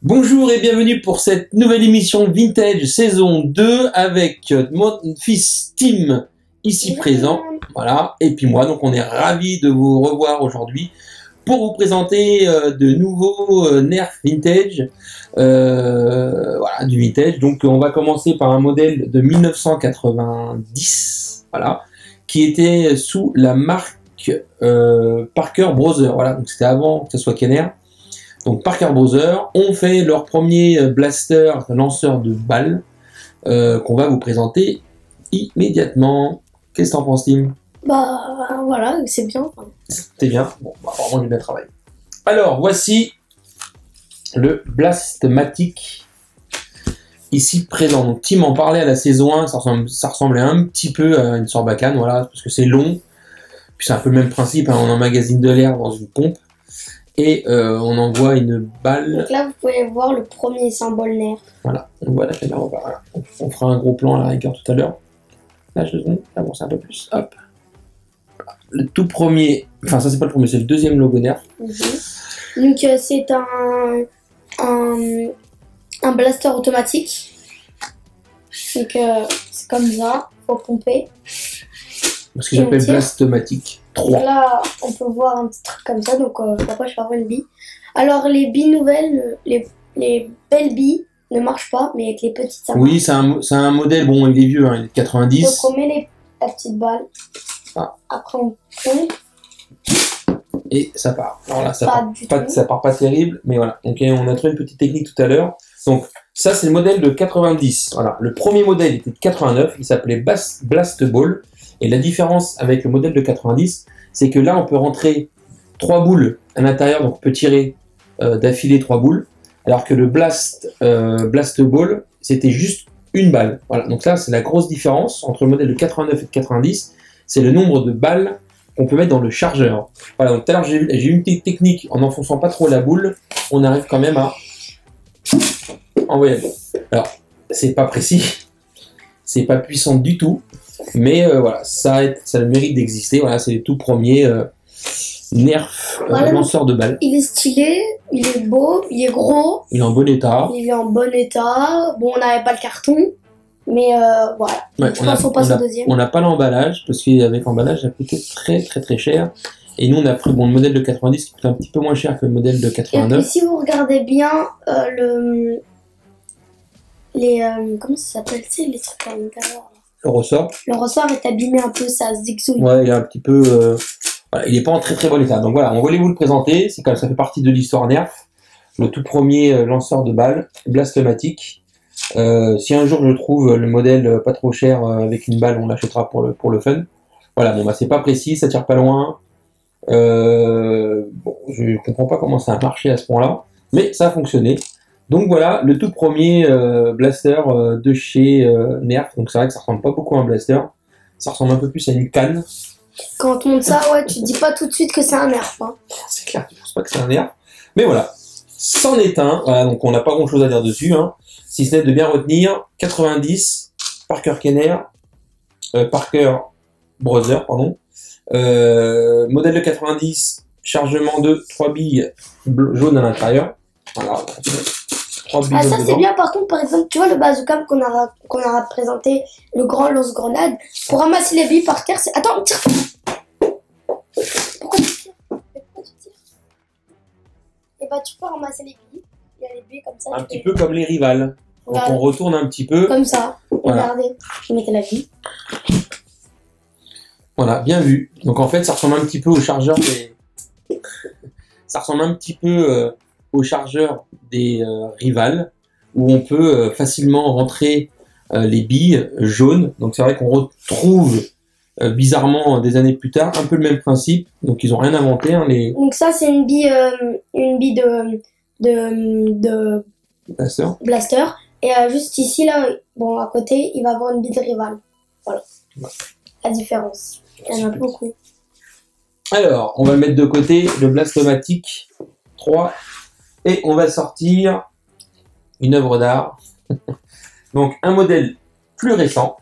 Bonjour et bienvenue pour cette nouvelle émission Vintage saison 2 avec mon fils Tim ici présent, voilà, et puis moi. Donc on est ravis de vous revoir aujourd'hui pour vous présenter de nouveaux Nerf Vintage, voilà, du vintage. Donc on va commencer par un modèle de 1990, voilà, qui était sous la marque Parker Brothers, voilà, donc c'était avant que ce soit Kenner. Donc Parker Brothers ont fait leur premier blaster lanceur de balles qu'on va vous présenter immédiatement. Qu'est-ce que t'en penses, Tim? Bah voilà, c'est bien. C'est bien. Bon, bah, vraiment du bien travail. Alors voici le Blastmatic ici présent. Donc Tim en parlait à la saison 1, ça ressemblait un petit peu à une Sarbacane, voilà, parce que c'est long. Puis c'est un peu le même principe, hein, on emmagasine de l'air dans une pompe. Et on envoie une balle. Donc là, vous pouvez voir le premier symbole Nerf. Voilà, on voit la caméra. Voilà. On fera un gros plan à la rigueur tout à l'heure. Là, je vais avancer un peu plus. Hop. Le tout premier. Enfin, ça, c'est pas le premier, c'est le deuxième logo Nerf. Donc, c'est un blaster automatique. Donc, c'est comme ça. Faut pomper. Ce que j'appelle Blastmatic 3. Là, on peut voir un petit truc comme ça. Donc, après, je vais avoir une bille. Alors, les billes nouvelles, les belles billes ne marchent pas, mais avec les petites, ça marche. Oui, c'est un modèle, bon, il est vieux, hein, il est de 90. Donc, on met la petite balle. Ah. Après, on pompe. Et ça part. Alors là, ça part pas terrible, mais voilà. Donc, on a trouvé une petite technique tout à l'heure. Donc, ça, c'est le modèle de 90. Voilà. Le premier modèle était de 89. Il s'appelait Blast Ball. Et la différence avec le modèle de 90, c'est que là, on peut rentrer 3 boules à l'intérieur, donc on peut tirer d'affilée 3 boules, alors que le Blast Ball, c'était juste une balle. Voilà, donc là, c'est la grosse différence entre le modèle de 89 et de 90, c'est le nombre de balles qu'on peut mettre dans le chargeur. Voilà, donc tout à l'heure, j'ai eu une petite technique, en n'enfonçant pas trop la boule, on arrive quand même à envoyer la boule. Alors, c'est pas précis, c'est pas puissant du tout, mais voilà, ça a le mérite d'exister. Voilà, c'est le tout premier Nerf lanceur de balles. Il est stylé, il est beau, il est gros. Il est en bon état. Il est en bon état. Bon, on n'avait pas le carton, mais voilà. Ouais, on n'a pas l'emballage, parce qu'avec l'emballage, ça coûtait très cher. Et nous, on a pris le modèle de 90 qui coûte un petit peu moins cher que le modèle de 89. Et puis, si vous regardez bien comment ça s'appelle, les trucs à l'intérieur. Le ressort. Le ressort est abîmé un peu, ça zigzouille. Ouais, il est un petit peu. Voilà, il n'est pas en très bon état. Donc voilà, on voulait vous le présenter. C'est comme ça fait partie de l'histoire Nerf. Le tout premier lanceur de balles, Blastmatic. Si un jour je trouve le modèle pas trop cher avec une balle, on l'achètera pour le fun. Voilà, bon bah c'est pas précis, ça tire pas loin. Bon, je comprends pas comment ça a marché à ce point-là, mais ça a fonctionné. Donc voilà, le tout premier blaster de chez Nerf. Donc c'est vrai que ça ressemble pas beaucoup à un blaster. Ça ressemble un peu plus à une canne. Quand on monte ça, ouais, tu dis pas tout de suite que c'est un Nerf. Hein. C'est clair, tu penses pas que c'est un Nerf. Mais voilà, c'en est un. Voilà, donc on n'a pas grand-chose à dire dessus. Hein, si ce n'est de bien retenir 90, Parker Kenner, Parker Brothers, pardon. Modèle de 90, chargement de 3 billes jaunes à l'intérieur. Voilà. Ah, ça c'est bien. Par contre, par exemple, tu vois le bazooka qu'on a présenté, le grand lance-grenade, pour ramasser les billes par terre, c'est... Attends, tire. Pourquoi tu tires? Et bah tu peux ramasser les billes. Il y a les billes comme ça. Un petit peu comme les rivales. Donc on retourne un petit peu. Comme ça. Voilà. Regardez, je mettais la bille. Voilà, bien vu. Donc en fait, ça ressemble un petit peu au chargeur des... Ça ressemble un petit peu au chargeur des rivales, où on peut facilement rentrer les billes jaunes. Donc c'est vrai qu'on retrouve bizarrement des années plus tard un peu le même principe. Donc ils n'ont rien inventé. Hein, Donc ça c'est une bille de blaster. Et juste ici là, bon à côté, il va avoir une bille de rival. Voilà. Ouais. La différence. Il y en a beaucoup. Alors, on va mettre de côté le Blastmatic 3 et on va sortir une œuvre d'art. Donc, un modèle plus récent.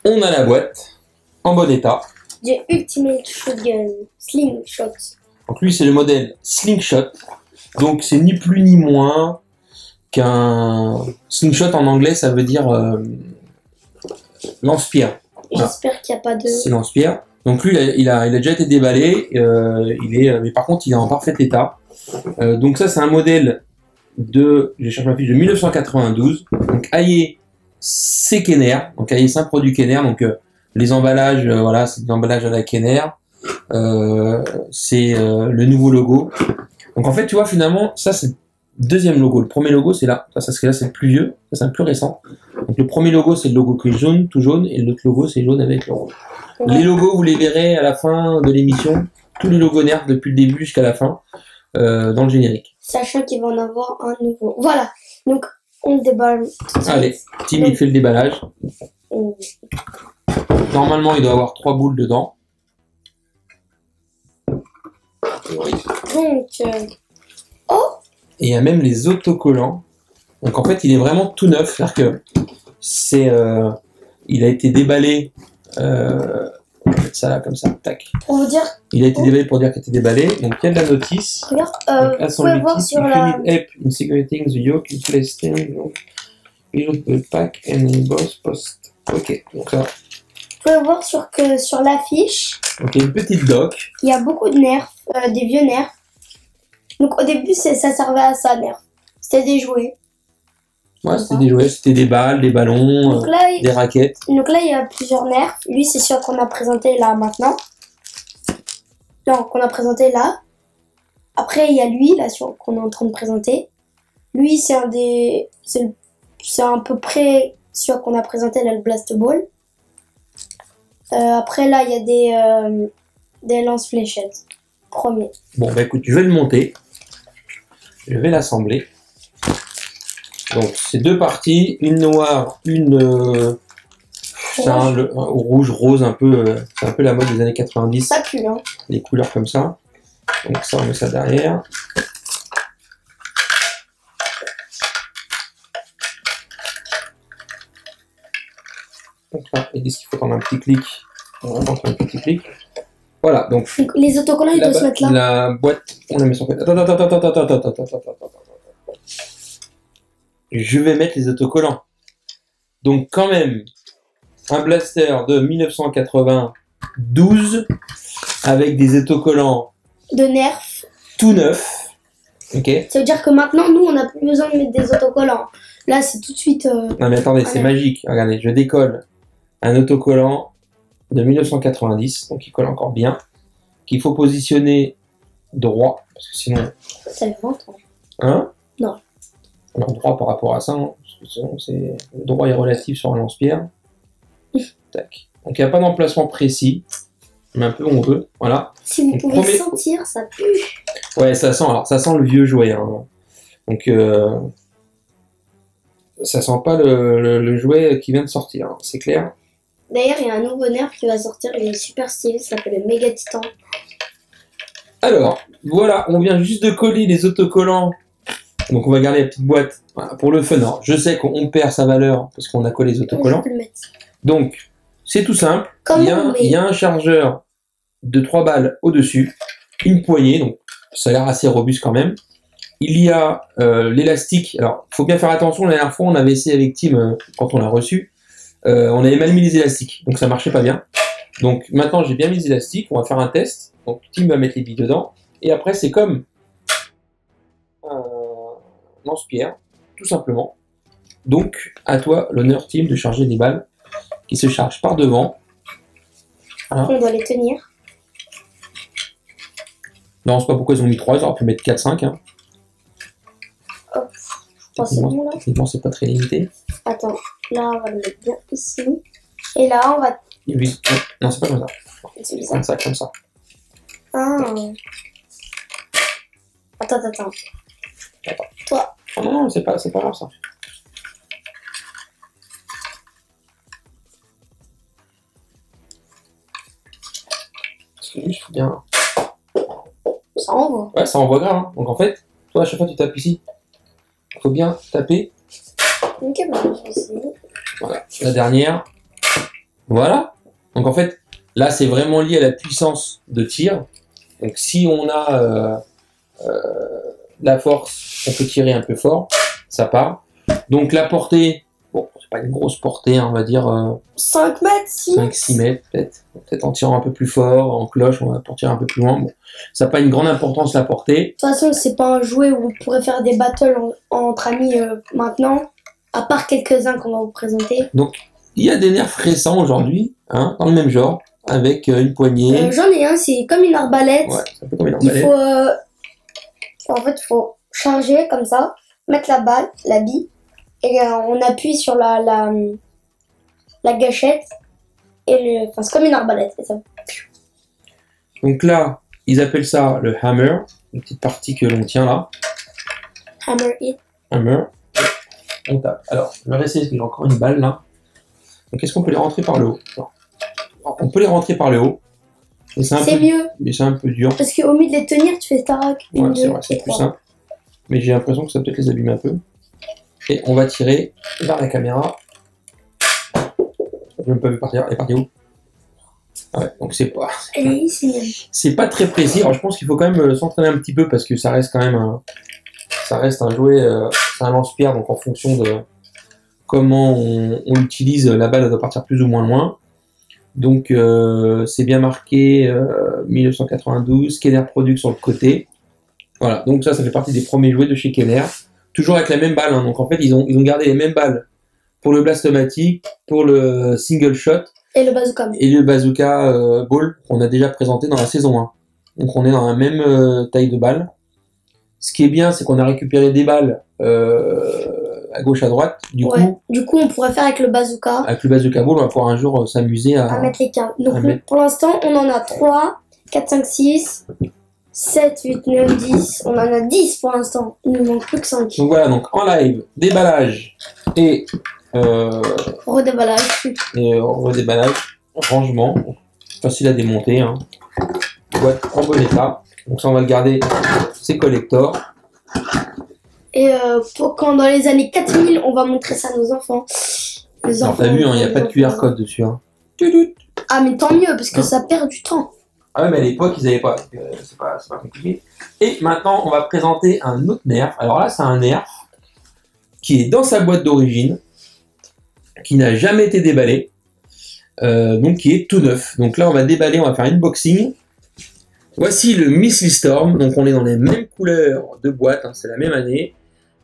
On a la boîte en bon état. The Ultimate Shotgun Slingshot. Donc lui, c'est le modèle Slingshot. Donc c'est ni plus ni moins qu'un slingshot en anglais, ça veut dire lance-pierre. J'espère qu'il n'y a pas de... C'est lance-pierre. Donc lui, il a déjà été déballé, mais par contre, il est en parfait état. Donc ça, c'est un modèle j'ai cherché ma fiche, de 1992. Donc Aie c'est Kenner. Donc Aie c'est un produit Kenner. Donc les emballages, voilà, c'est des emballages à la Kenner. C'est le nouveau logo. Donc en fait, tu vois, finalement, ça c'est le deuxième logo. Le premier logo, c'est là. Ça c'est le plus vieux. Ça c'est le plus récent. Donc le premier logo, c'est le logo qui est jaune, tout jaune, et l'autre logo, c'est jaune avec le rouge. Ouais. Les logos, vous les verrez à la fin de l'émission. Tous les logos Nerf depuis le début jusqu'à la fin, dans le générique. Sachant qu'il va en avoir un nouveau. Voilà. Donc on déballe. Allez, Tim il fait le déballage. Normalement, il doit avoir 3 boules dedans. Donc, oh! Et il y a même les autocollants. Donc en fait, il est vraiment tout neuf. C'est-à-dire que il a été déballé. On va mettre ça là comme ça. Tac. Pour vous dire. Il a été déballé pour dire qu'il était déballé. Donc il y a de la notice. Regarde, vous pouvez voir sur la. Help in segregating the yolk in place the pack and emboss post. Ok. Donc ça. Vous pouvez voir sur l'affiche. Donc il y a une petite doc. Il y a beaucoup de nerfs, des vieux nerfs. Donc au début, ça servait à ça, nerfs. C'était des jouets. Ouais, c'était des jouets, c'était des balles, des ballons, des raquettes. Donc là, il y a plusieurs nerfs. Lui, c'est celui qu'on a présenté là maintenant. Non, qu'on a présenté là. Après, il y a lui, là, qu'on est en train de présenter. Lui, c'est à peu près celui qu'on a présenté là, le Blast Ball. Après, là, il y a des lance-fléchettes. Premier. Bon, bah écoute, je vais le monter. Je vais l'assembler. Donc, c'est 2 parties. Une noire, une rouge, rose, un peu. C'est un peu la mode des années 90. Ça pue, hein. Les couleurs comme ça. Donc, ça, on met ça derrière. Donc là, ils disent qu'il faut prendre un petit clic. On va prendre un petit clic. Voilà, donc les autocollants, ils doivent se mettre là. La boîte, on la met sur côté. Attends. Je vais mettre les autocollants. Donc quand même, un blaster de 1992 avec des autocollants de Nerf. Tout neuf. Ok. Ça veut dire que maintenant, nous, on n'a plus besoin de mettre des autocollants. Là, c'est tout de suite... Non mais attendez, c'est magique. Regardez, je décolle un autocollant de 1990, donc il colle encore bien, qu'il faut positionner droit, parce que sinon... Ça le ventre. Hein? Non. Alors droit par rapport à ça, hein, parce que sinon le droit est relatif sur un lance-pierre. Tac. Donc il n'y a pas d'emplacement précis, mais un peu où on veut, voilà. Si vous pouvez sentir, ça pue. Ouais, ça sent le vieux jouet. Hein. Donc ça sent pas le jouet qui vient de sortir, hein, c'est clair. D'ailleurs, il y a un nouveau nerf qui va sortir, il est super stylé, ça s'appelle le Méga Titan. Alors, voilà, on vient juste de coller les autocollants. Donc on va garder la petite boîte voilà, pour le fun. Alors, je sais qu'on perd sa valeur parce qu'on a collé les autocollants. Donc, c'est tout simple. Il y a un chargeur de 3 balles au-dessus, une poignée, donc ça a l'air assez robuste quand même. Il y a l'élastique. Alors, il faut bien faire attention, la dernière fois, on avait essayé avec Tim, quand on l'a reçu, on avait mal mis les élastiques, donc ça marchait pas bien. Donc maintenant, j'ai bien mis les élastiques, on va faire un test. Donc Tim va mettre les billes dedans, et après, c'est comme un lance-pierre, tout simplement. Donc, à toi, l'honneur, Tim, de charger des balles qui se chargent par devant. Voilà. On doit les tenir. Non, je sais pas pourquoi ils ont mis 3, ils auraient pu mettre 4-5. Hein. Hop. Techniquement, c'est pas très limité. Attends, là, on va le mettre bien ici. Et là, on va... Oui. Non, c'est pas comme ça. C'est comme ça, comme ça. Ah. Attends. Toi. Oh non, c'est pas grave ça. Parce que juste, faut bien... Ça envoie. Ouais, ça envoie grave. Hein. Donc en fait, toi, à chaque fois, tu tapes ici. Il faut bien taper. Ok, bah, je vais essayer. Voilà, la dernière. Voilà. Donc en fait, là, c'est vraiment lié à la puissance de tir. Donc si on a la force, on peut tirer un peu fort, ça part. Donc la portée, bon, c'est pas une grosse portée, hein, on va dire 5 mètres, 6 mètres. 5-6 mètres peut-être. Peut-être en tirant un peu plus fort, en cloche, on va pour tirer un peu plus loin. Bon, ça n'a pas une grande importance la portée. De toute façon, c'est pas un jouet où on pourrait faire des battles entre amis maintenant, à part quelques-uns qu'on va vous présenter. Donc il y a des nerfs récents aujourd'hui, hein, dans le même genre, avec une poignée. J'en ai un, c'est comme une arbalète. Ouais, c'est un peu comme une Il arbalète. faut charger comme ça, mettre la balle, la bille, et on appuie sur la gâchette, et enfin, c'est comme une arbalète. Et ça. Donc là, ils appellent ça le hammer, une petite partie que l'on tient là. Hammer it. Hammer. On tape. Alors, je vais réessayer parce que j'ai encore une balle là. Donc, est-ce qu'on peut les rentrer par le haut? Non. On peut les rentrer par le haut. C'est mieux. Mais c'est un peu dur. Parce qu'au milieu de les tenir, tu fais tarac. Ouais, c'est vrai, c'est plus simple. Mais j'ai l'impression que ça peut-être les abîmer un peu. Et on va tirer vers la caméra. Je n'ai même pas vu partir. Elle est partie où? Ah ouais, donc c'est pas très précis. Alors je pense qu'il faut quand même s'entraîner un petit peu parce que ça reste quand même un jouet, c'est un lance-pierre, donc en fonction de comment on l'utilise, la balle doit partir plus ou moins loin. Donc c'est bien marqué 1992, Kenner Product sur le côté. Voilà, donc ça fait partie des premiers jouets de chez Kenner. Toujours avec la même balle, hein. Donc en fait ils ont gardé les mêmes balles pour le Blast-O-Matic, pour le single shot. Et le bazooka. Et le bazooka ball qu'on a déjà présenté dans la saison 1. Donc on est dans la même taille de balle. Ce qui est bien, c'est qu'on a récupéré des balles à gauche, à droite. Du coup, on pourrait faire avec le bazooka. Avec le bazooka ball, on va pouvoir un jour s'amuser à mettre les câbles. Donc pour l'instant, on en a 3, 4, 5, 6, 7, 8, 9, 10. On en a 10 pour l'instant. Il nous manque plus que 5. Donc voilà, donc en live, déballage et redéballage. Et redéballage, rangement, facile à démonter, hein. Boîte en bon état. Donc ça on va le garder, c'est collector. Et quand dans les années 4000, on va montrer ça à nos enfants. Alors t'as vu, il n'y a pas de QR code dessus. Hein. Ah mais tant mieux, parce que ça perd du temps. Ah ouais, mais à l'époque ils n'avaient pas, c'est pas compliqué. Et maintenant on va présenter un autre nerf. Alors là c'est un nerf qui est dans sa boîte d'origine, qui n'a jamais été déballé, donc qui est tout neuf. Donc là on va déballer, on va faire un unboxing. Voici le Missile Storm, donc on est dans les mêmes couleurs de boîte, hein, c'est la même année,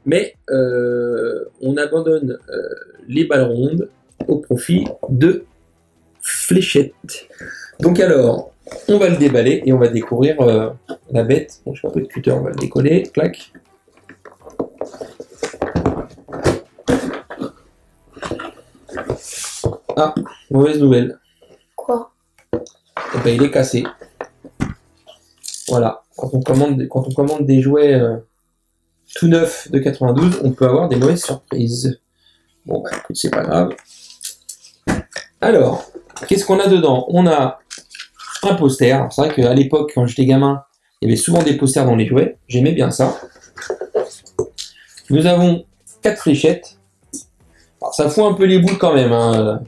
mais on abandonne les balles rondes au profit de fléchettes. Donc alors, on va le déballer et on va découvrir la bête. Bon, je fais un peu de cutter, on va le décoller, clac. Ah, mauvaise nouvelle. Quoi? Eh ben, il est cassé. Voilà, quand on commande des jouets tout neufs de 92, on peut avoir des mauvaises surprises. Bon, bah écoute, c'est pas grave. Alors, qu'est-ce qu'on a dedans? On a un poster. C'est vrai qu'à l'époque, quand j'étais gamin, il y avait souvent des posters dans les jouets. J'aimais bien ça. Nous avons 4 fléchettes. Alors, ça fout un peu les boules quand même, hein.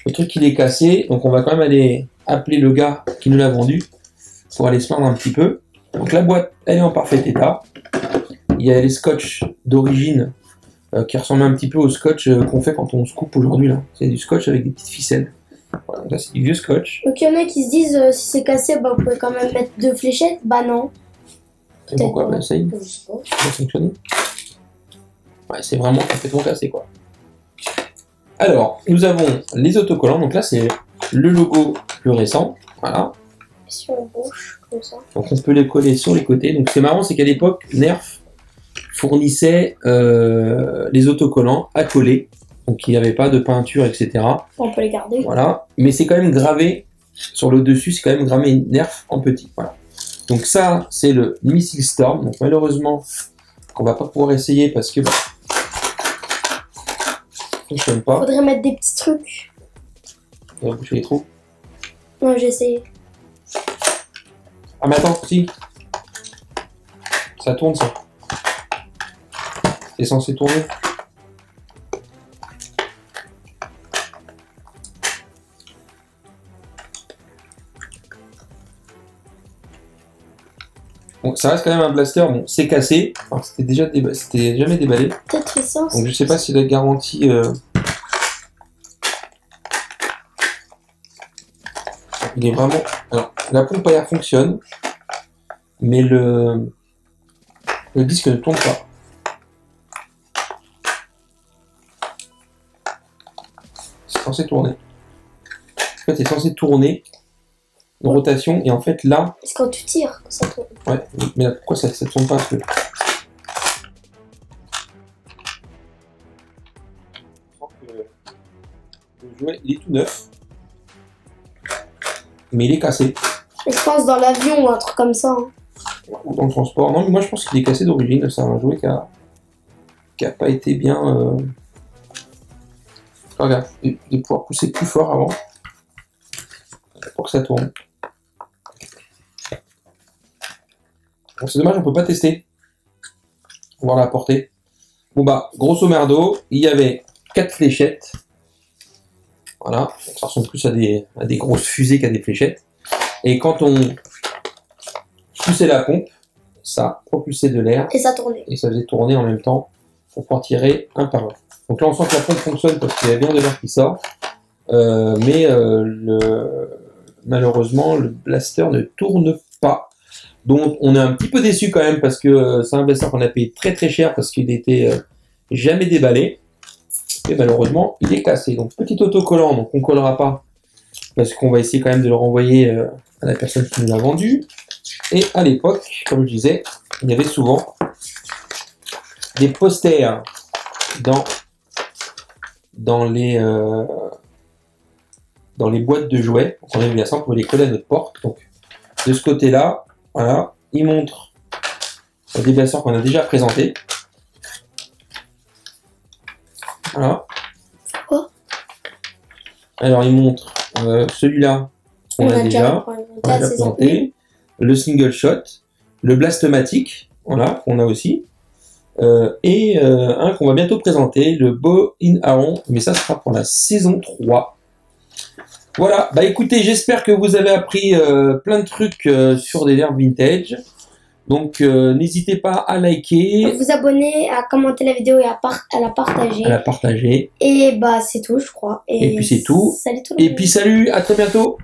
Le truc, il est cassé. Donc, on va quand même aller appeler le gars qui nous l'a vendu pour aller se plaindre un petit peu. Donc, la boîte, elle est en parfait état. Il y a les scotch d'origine qui ressemblent un petit peu au scotch qu'on fait quand on se coupe aujourd'hui. Là, c'est du scotch avec des petites ficelles. Voilà, donc là, c'est du vieux scotch. Donc, il y en a qui se disent si c'est cassé, bah, vous pouvez quand même mettre 2 fléchettes. Bah, non. Et pourquoi? Bah, ça y est, ça va fonctionner. Ouais, c'est vraiment complètement cassé, quoi. Alors, nous avons les autocollants. Donc là, c'est le logo plus récent. Voilà. Sur la bouche, comme ça. Donc on peut les coller sur les côtés. Donc c'est marrant, c'est qu'à l'époque, Nerf fournissait les autocollants à coller. Donc il n'y avait pas de peinture, etc. On peut les garder. Voilà. Mais c'est quand même gravé sur le dessus, c'est quand même gravé Nerf en petit. Voilà. Donc ça, c'est le Missile Storm. Donc malheureusement, on va pas pouvoir essayer parce que fonctionne pas. Faudrait mettre des petits trucs. On va boucher les trous. Non, j'ai essayé. Ah mais attends, si. Ça tourne ça. C'est censé tourner. Bon, ça reste quand même un blaster, bon, c'est cassé. Enfin, c'était jamais déballé. Peut-être essence. Donc je sais pas si la garantie... Il est vraiment... Alors, la pompe à air fonctionne, mais le disque ne tourne pas. C'est censé tourner. En fait, c'est censé tourner en rotation, et en fait, là... C'est quand tu tires que ça tourne. Ouais, mais là, pourquoi ça ne tourne pas? Parce que... Le jouet, il est tout neuf. Mais il est cassé. Et je pense dans l'avion ou un truc comme ça. Hein. Ou dans le transport. Non, mais moi je pense qu'il est cassé d'origine. C'est un jouet qui a pas été bien... Regarde, il va pouvoir pousser plus fort avant. Pour que ça tourne. Bon, c'est dommage, on peut pas tester. On va voir la portée. Bon bah, grosso merdo, il y avait 4 fléchettes. Voilà, donc ça ressemble plus à des grosses fusées qu'à des fléchettes. Et quand on poussait la pompe, ça propulsait de l'air. Et ça tournait. Et ça faisait tourner en même temps pour pouvoir tirer un par un. Donc là, on sent que la pompe fonctionne parce qu'il y a bien de l'air qui sort. Malheureusement, le blaster ne tourne pas. Donc on est un petit peu déçu quand même parce que c'est un blaster qu'on a payé très très cher parce qu'il n'était jamais déballé. Et malheureusement, il est cassé. Donc petit autocollant, donc on ne collera pas parce qu'on va essayer quand même de le renvoyer à la personne qui nous l'a vendu. Et à l'époque, comme je disais, il y avait souvent des posters dans les boîtes de jouets. Donc on aime bien ça, on pouvait les coller à notre porte. Donc de ce côté-là, voilà, il montre des blasters qu'on a déjà présentés. Voilà. Alors il montre celui-là qu'on a déjà présenté, le single shot, le blastomatique, voilà, qu'on a aussi, et un qu'on va bientôt présenter, le bow in Aron, mais ça sera pour la saison 3. Voilà, bah écoutez, j'espère que vous avez appris plein de trucs sur des verbes vintage. Donc n'hésitez pas à liker, à vous abonner, à commenter la vidéo et à la partager. À la partager. Et bah c'est tout, je crois. Et puis c'est tout. Salut tout le monde. Et puis salut, à très bientôt.